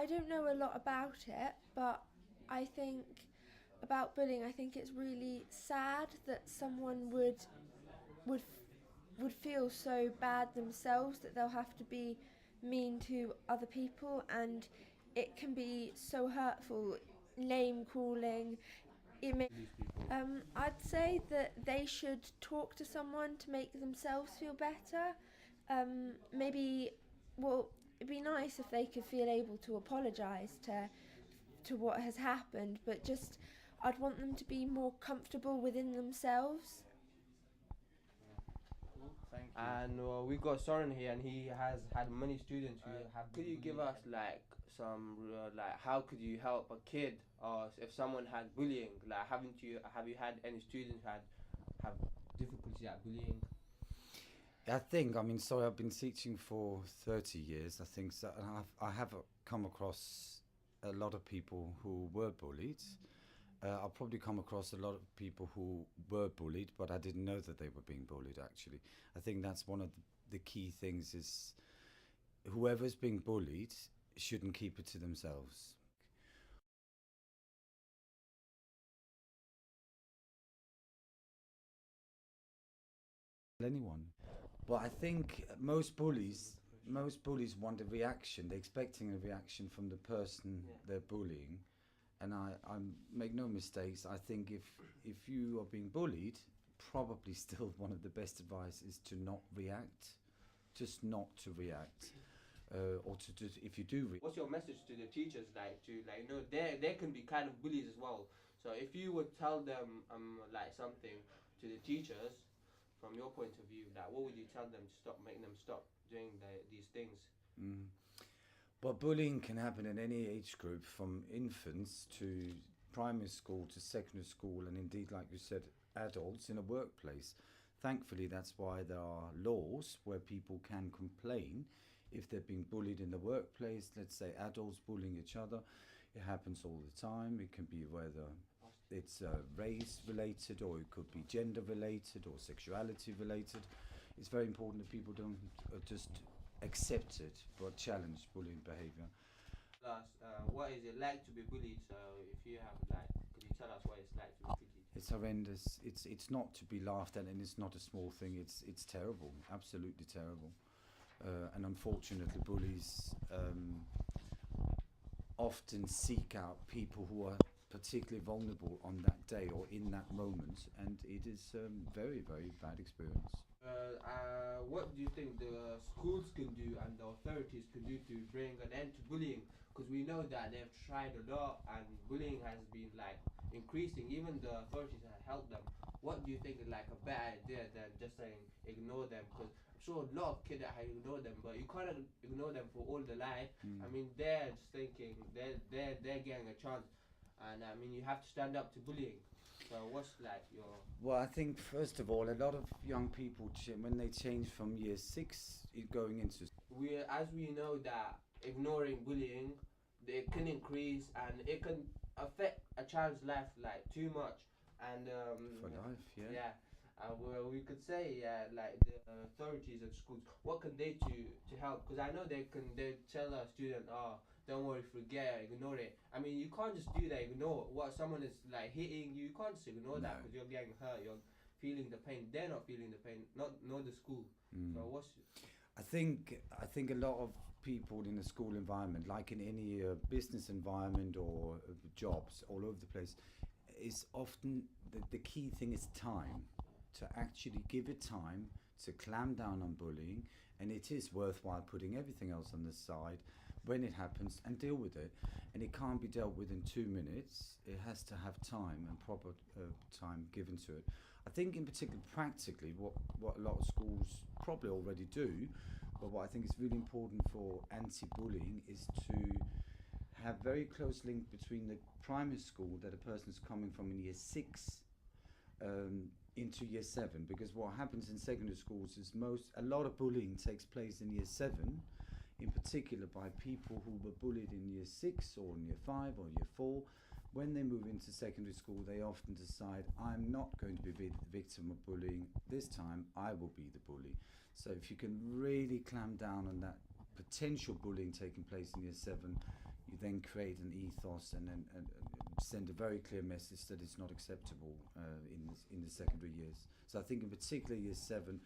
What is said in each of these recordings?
I don't know a lot about it, but I think about bullying, I think it's really sad that someone would would feel so bad themselves that they'll have to be mean to other people, and it can be so hurtful. Name calling. These people. I'd say that they should talk to someone to make themselves feel better. Maybe, well, it'd be nice if they could feel able to apologise to what has happened, but just I'd want them to be more comfortable within themselves. Cool. Thank you. And we got Soren here, and he has had many students who have. Could you give us like some like how could you help a kid, or if someone had bullying? Like, have you had any students who have difficulty at bullying? I think, I mean, sorry, I've been teaching for 30 years. I think so, and I have come across a lot of people who were bullied. I've probably come across a lot of people who were bullied, but I didn't know that they were being bullied, actually. I think that's one of the key things is whoever's being bullied shouldn't keep it to themselves. Anyone. But I think most bullies want a reaction. They're expecting a reaction from the person Yeah. they're bullying. And I make no mistakes. I think if you are being bullied, probably still one of the best advice is to not react, just not to react, or to just if you do. What's your message to the teachers, like to like they can be kind of bullies as well. So if you would tell them like something to the teachers from your point of view, like what would you tell them to stop making them stop doing these things? Mm. But bullying can happen in any age group, from infants to primary school to secondary school, and indeed, like you said, adults in a workplace. Thankfully, that's why there are laws where people can complain if they're being bullied in the workplace. Let's say adults bullying each other. It happens all the time. It can be whether it's race related, or it could be gender related, or sexuality related. It's very important that people don't just accept it but challenge bullying behavior. Plus, what is it like to be bullied? So if you have like, could you tell us what it's like to be bullied? It's horrendous. It's not to be laughed at, and it's not a small thing. It's terrible, absolutely terrible. And unfortunately, bullies often seek out people who are particularly vulnerable on that day or in that moment, and it is very, very bad experience. What do you think the schools can do and the authorities can do to bring an end to bullying? Because we know that they've tried a lot and bullying has been like increasing. Even the authorities have helped them. What do you think is like a better idea than just saying ignore them? Because I'm sure a lot of kids that have ignored them, but you can't ignore them for all their life. I mean, they're just thinking they're getting a chance, and I mean, you have to stand up to bullying. So what's like your Well, I think first of all, a lot of young people, when they change from year six going into as we know that ignoring bullying, it can increase and it can affect a child's life like too much, and for life, yeah. yeah, well, we could say like the authorities at schools, what can they to help? Because I know they tell a student, oh, don't worry, forget it, ignore it. I mean, you can't just do that, ignore what someone is like hitting you. You can't just ignore No. that because you're getting hurt, you're feeling the pain. They're not feeling the pain, not the school. So what's I think a lot of people in a school environment, like in any business environment or jobs all over the place, is often the key thing is time, to actually give it time to clamp down on bullying, and it is worthwhile putting everything else on the side when it happens and deal with it. And it can't be dealt with in 2 minutes. It has to have time and proper time given to it. I think in particular practically what a lot of schools probably already do, but what I think is really important for anti-bullying is to have very close link between the primary school that a person's coming from in year six into year seven, because what happens in secondary schools is a lot of bullying takes place in year seven, in particular by people who were bullied in year six or in year five or year four. When they move into secondary school, they often decide, I'm not going to be the victim of bullying. This time, I will be the bully. So if you can really clamp down on that potential bullying taking place in year seven, you then create an ethos and send a very clear message that it's not acceptable in the secondary years. So I think in particular year 7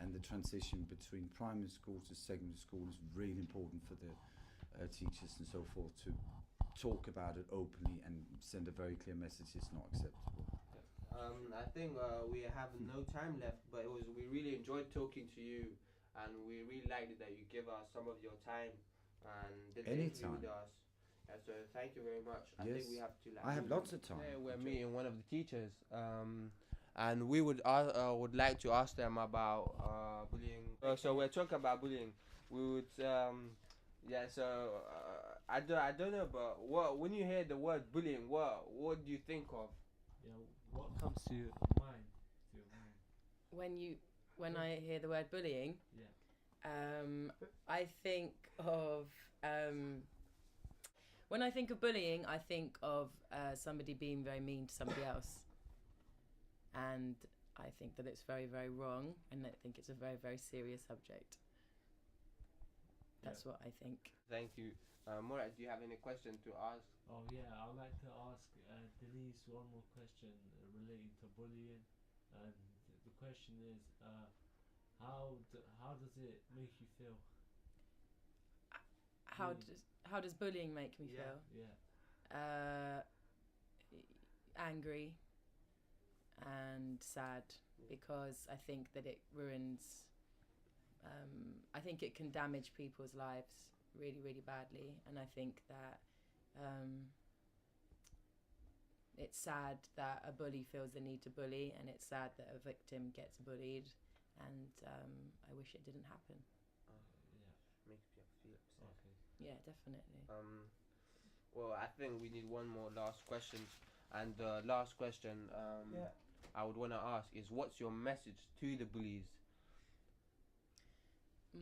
and the transition between primary school to secondary school is really important for the teachers and so forth to talk about it openly and send a very clear message it's not acceptable. I think we have no time left, but we really enjoyed talking to you, and we really liked it that you give us some of your time and did the interview with us. So thank you very much. I think we have to. I have lots of time. Today we're meeting one of the teachers, and we would like to ask them about bullying. So we're talking about bullying. We would I don't know, but when you hear the word bullying, what do you think of? Yeah, what comes to your mind? When I hear the word bullying, I think of when I think of bullying, I think of somebody being very mean to somebody else, and I think that it's very, very wrong, and I think it's a very, very serious subject. That's what I think. Thank you. Murat, do you have any question to ask? Oh yeah, I would like to ask Denise one more question relating to bullying, and the question is, how does it make you feel? How does bullying make me feel? Yeah. Angry and sad, because I think that it ruins. I think it can damage people's lives really, really badly, and I think that it's sad that a bully feels the need to bully, and it's sad that a victim gets bullied, and I wish it didn't happen. Makes you feel upset. Okay. Yeah, definitely. Well, I think we need one more last question, and the last question I would want to ask is, what's your message to the bullies?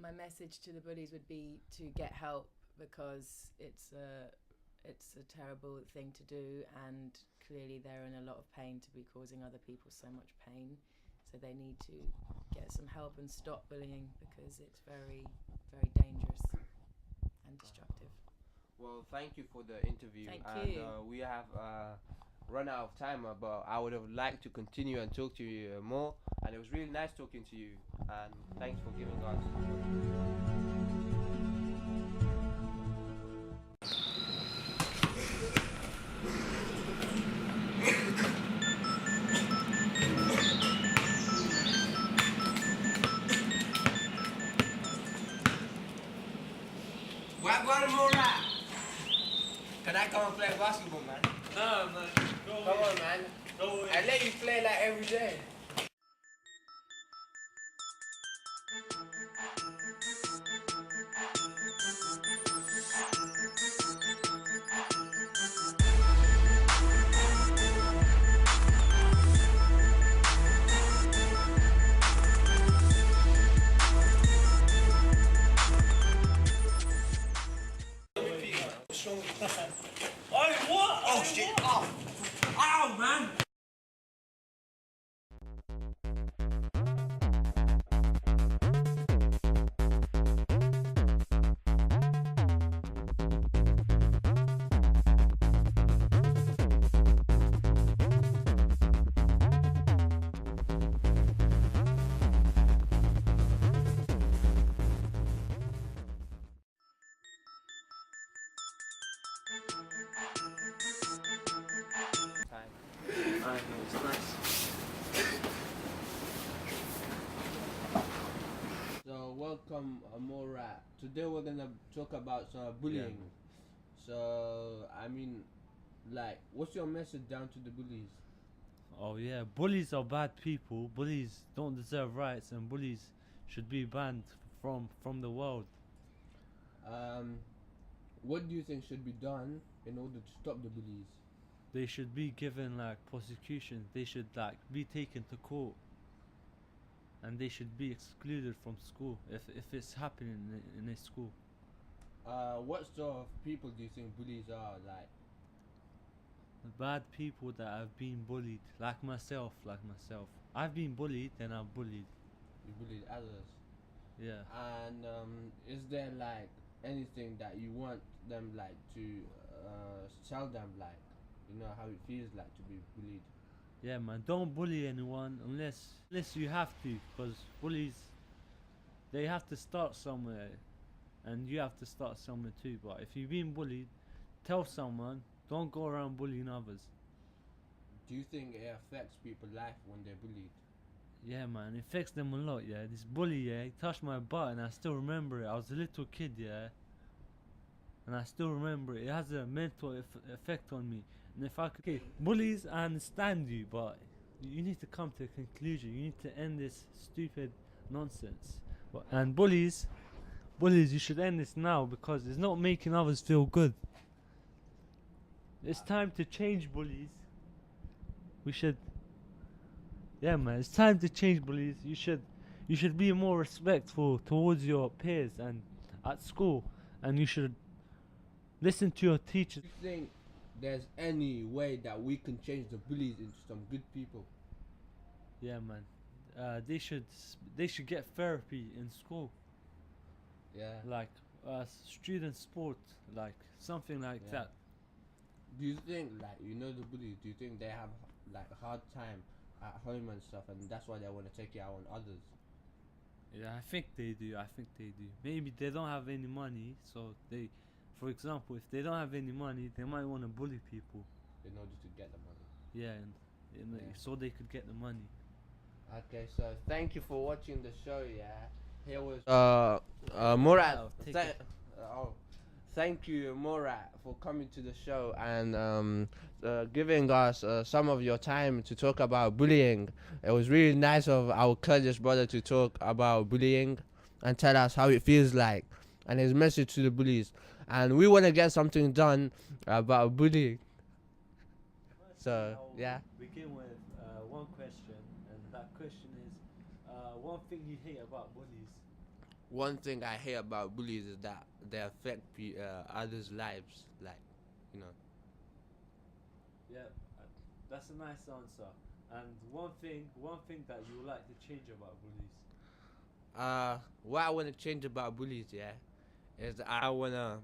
My message to the bullies would be to get help, because it's a terrible thing to do, and clearly they're in a lot of pain to be causing other people so much pain. So they need to get some help and stop bullying, because it's very, very dangerous and destructive. Well, thank you for the interview. Thank you. We have run out of time, but I would have liked to continue and talk to you more. And it was really nice talking to you. And thanks for giving us. Can I come and play basketball, man? No, man. Come on, man. I let you play like every day. Oh shit! Oh! Ow, man! It's nice. So welcome, Murat. Today we're gonna talk about bullying. So I mean, like, what's your message down to the bullies? Oh yeah, bullies are bad people. Bullies don't deserve rights, and bullies should be banned from the world. What do you think should be done in order to stop the bullies? They should be given like prosecution. They should like be taken to court, and they should be excluded from school if it's happening in a school. What sort of people do you think bullies are like? The bad people that have been bullied, like myself. I've been bullied and I'm bullied. You bullied others. Yeah. And is there like anything that you want them like to tell them, like, you know how it feels like to be bullied? Yeah, man, don't bully anyone unless you have to, because bullies, they have to start somewhere, and you have to start somewhere too. But if you've been bullied, tell someone. Don't go around bullying others. Do you think it affects people's life when they're bullied? Yeah, man, it affects them a lot. Yeah, this bully, yeah, he touched my butt, and I still remember it. I was a little kid, yeah, and I still remember it. It has a mental effect on me. And if I could, okay, bullies, I understand you, but you need to come to a conclusion. You need to end this stupid nonsense. And bullies, you should end this now, because it's not making others feel good. It's time to change bullies. We should. Yeah, man, it's time to change bullies. You should be more respectful towards your peers and at school, and you should listen to your teachers. Do you think there's any way that we can change the bullies into some good people? Yeah, man. They should get therapy in school, Yeah. like student sport, like something like Yeah. that. Do you think, like, you know, the bullies, do you think they have like a hard time at home and stuff, and that's why they want to take it out on others? Yeah, I think they do. Maybe they don't have any money, so they, for example, if they don't have any money, they might want to bully people. In order to get the money. Yeah, and Yeah. so they could get the money. Okay, so thank you for watching the show. Yeah, here was Murat. Oh, take Tha- it. Thank you, Murat, for coming to the show and giving us some of your time to talk about bullying. It was really nice of our Kurdish brother to talk about bullying and tell us how it feels like and his message to the bullies. And we want to get something done about bullying. So, yeah. Begin with one question, and that question is, one thing you hate about bullies. One thing I hate about bullies is that they affect others' lives, like, you know. Yeah, that's a nice answer. And one thing that you would like to change about bullies. What I want to change about bullies, yeah, is I want to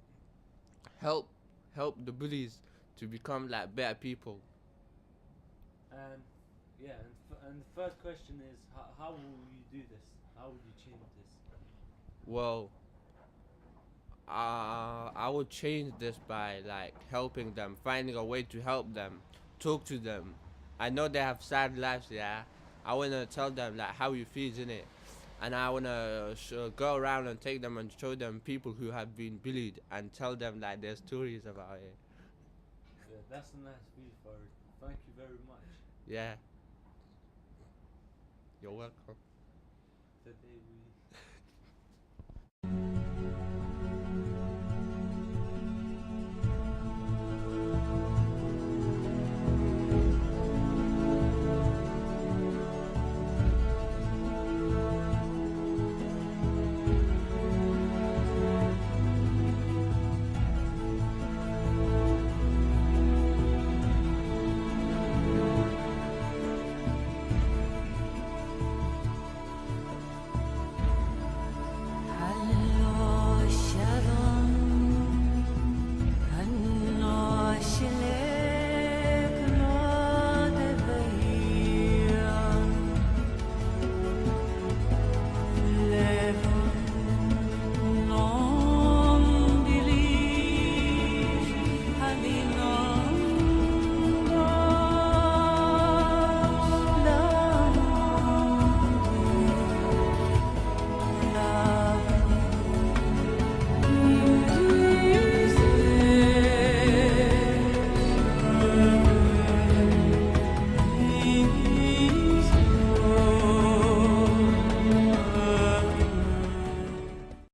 help the bullies to become like better people. And yeah, and the third question is, how will you do this? How will you change this? Well, I would change this by like helping them, finding a way to help them, talk to them. I know they have sad lives, yeah. I wanna tell them like how it feels in it, and I wanna go around and take them and show them people who have been bullied and tell them like their stories about it. Yeah, that's a nice view for it. Thank you very much. Yeah. You're welcome. Today we